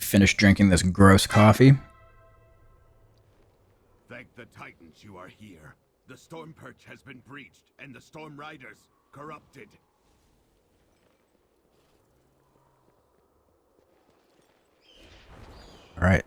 finish drinking this gross coffee. Thank the Titans you are here. The Storm Perch has been breached, and the Storm Riders corrupted. All right.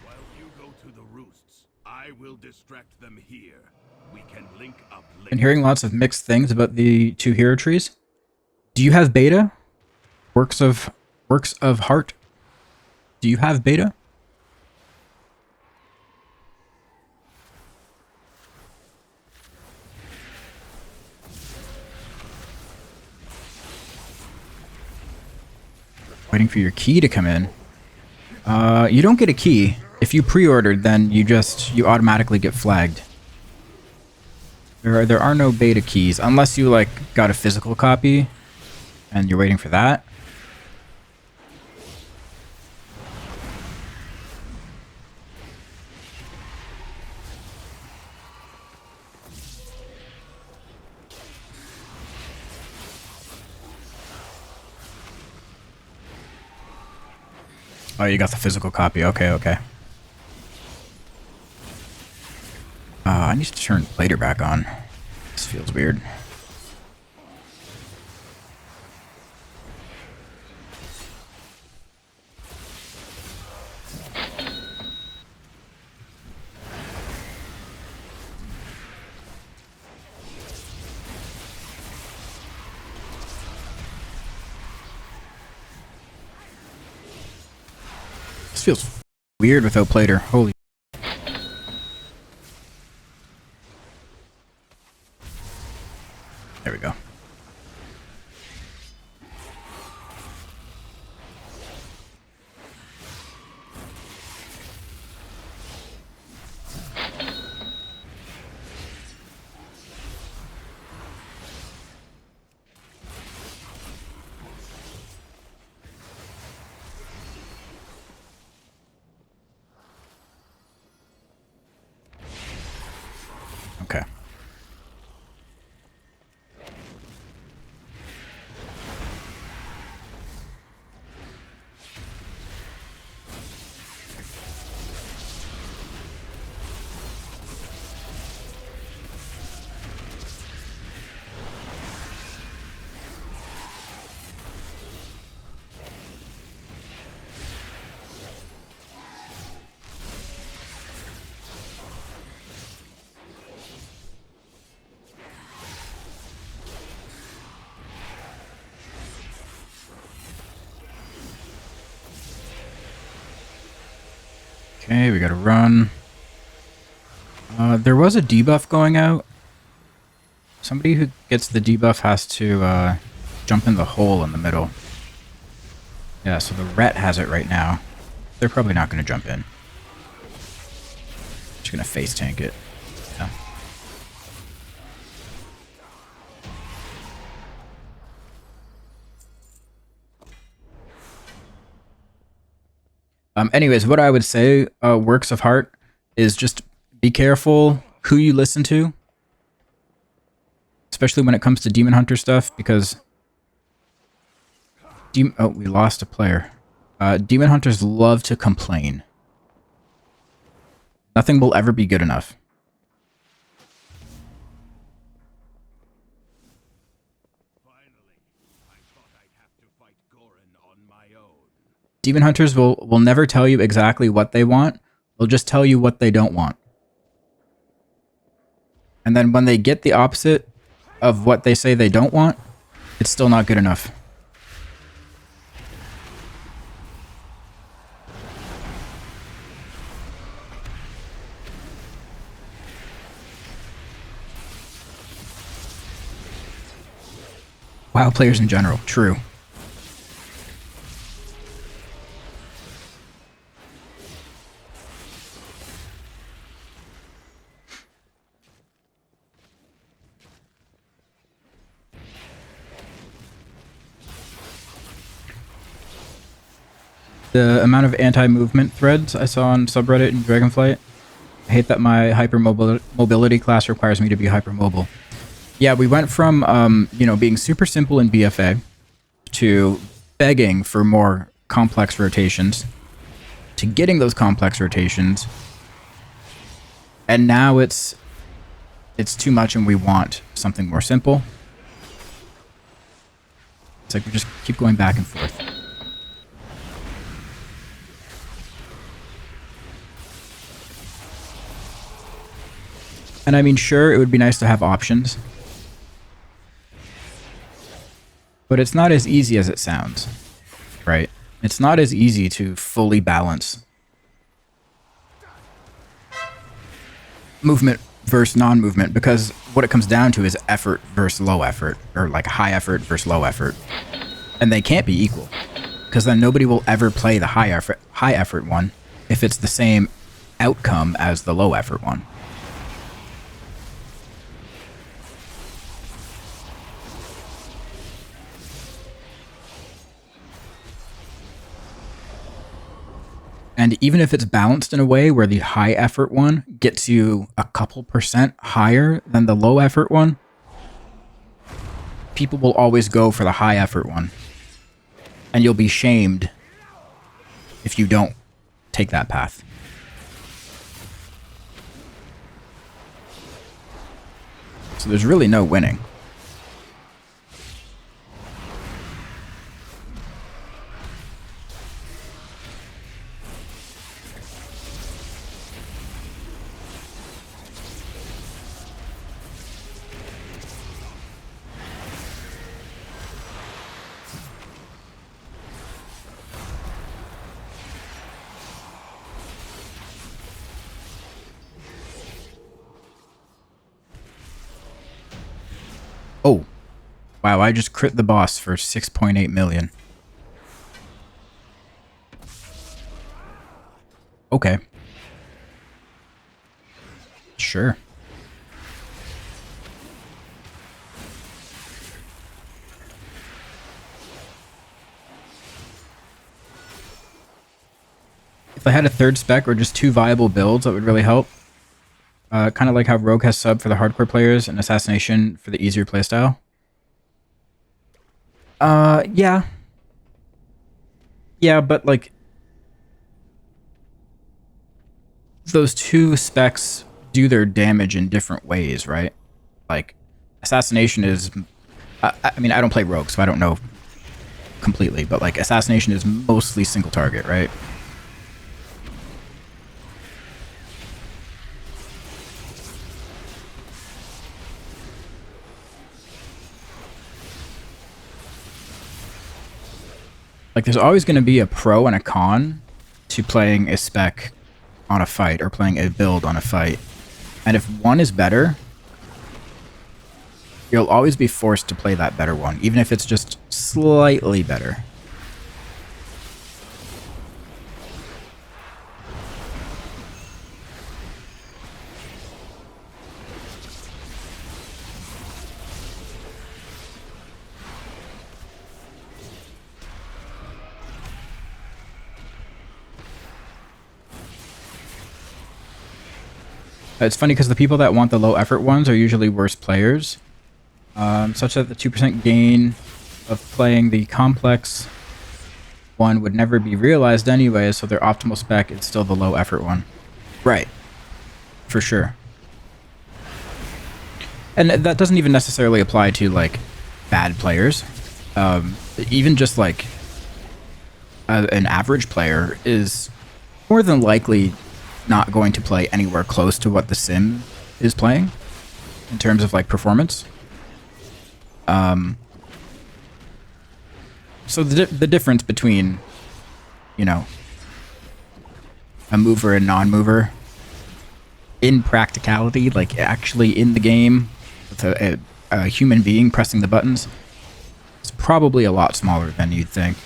While you go to the roosts, I will distract them here. We can link up later. Been hearing lots of mixed things about the 2 hero trees. Do you have beta? Works of Heart? Do you have beta? Waiting for your key to come in. You don't get a key. If you pre-ordered, then you automatically get flagged. There are no beta keys unless you like got a physical copy and you're waiting for that. Oh, you got the physical copy. Okay, okay. I need to turn later back on. This feels weird. This feels weird without Plater. Holy. There we go. Okay. Okay, we gotta run. There was a debuff going out. Somebody who gets the debuff has to jump in the hole in the middle. Yeah, so the Ret has it right now. They're probably not gonna jump in. Just gonna face tank it. Yeah. Anyways, what I would say, Works of Heart, is just be careful who you listen to. Especially when it comes to Demon Hunter stuff, because... oh, we lost a player. Demon Hunters love to complain. Nothing will ever be good enough. Demon Hunters will never tell you exactly what they want. They'll just tell you what they don't want. And then when they get the opposite of what they say they don't want, it's still not good enough. WoW players in general, true. The amount of anti-movement threads I saw on subreddit in Dragonflight. I hate that my hypermobility class requires me to be hypermobile. Yeah, we went from, being super simple in BFA to begging for more complex rotations to getting those complex rotations. And now it's too much and we want something more simple. It's like we just keep going back and forth. And I mean, sure, it would be nice to have options. But it's not as easy as it sounds, right? It's not as easy to fully balance movement versus non-movement, because what it comes down to is effort versus low effort, or like high effort versus low effort. And they can't be equal, because then nobody will ever play the high effort one if it's the same outcome as the low effort one. And even if it's balanced in a way where the high effort one gets you a couple % higher than the low effort one, people will always go for the high effort one. And you'll be shamed if you don't take that path. So there's really no winning. Oh, wow, I just crit the boss for 6.8 million. Okay. Sure. If I had a third spec or just 2 viable builds, that would really help. Kind of like how Rogue has sub for the hardcore players and Assassination for the easier playstyle. Yeah. Yeah, but like... those 2 specs do their damage in different ways, right? Like, Assassination is... I mean, I don't play Rogue, so I don't know completely, but like, Assassination is mostly single target, right? Like, there's always going to be a pro and a con to playing a spec on a fight or playing a build on a fight. And if one is better, you'll always be forced to play that better one, even if it's just slightly better. It's funny because the people that want the low effort ones are usually worse players, such that the 2% gain of playing the complex one would never be realized anyway, so their optimal spec is still the low effort one. Right. For sure. And that doesn't even necessarily apply to, like, bad players. Even just, like, an average player is more than likely not going to play anywhere close to what the sim is playing in terms of like performance. So the difference between, you know, a mover and non-mover in practicality, like actually in the game with a human being pressing the buttons, is probably a lot smaller than you'd think.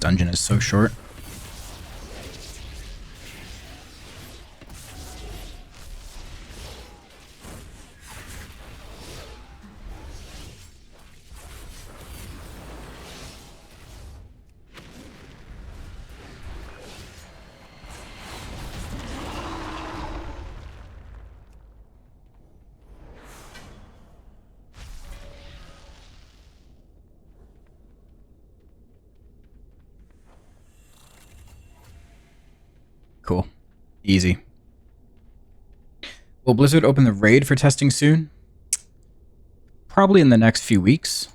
dungeon is so short. Cool. Easy. Will Blizzard open the raid for testing soon? Probably in the next few weeks.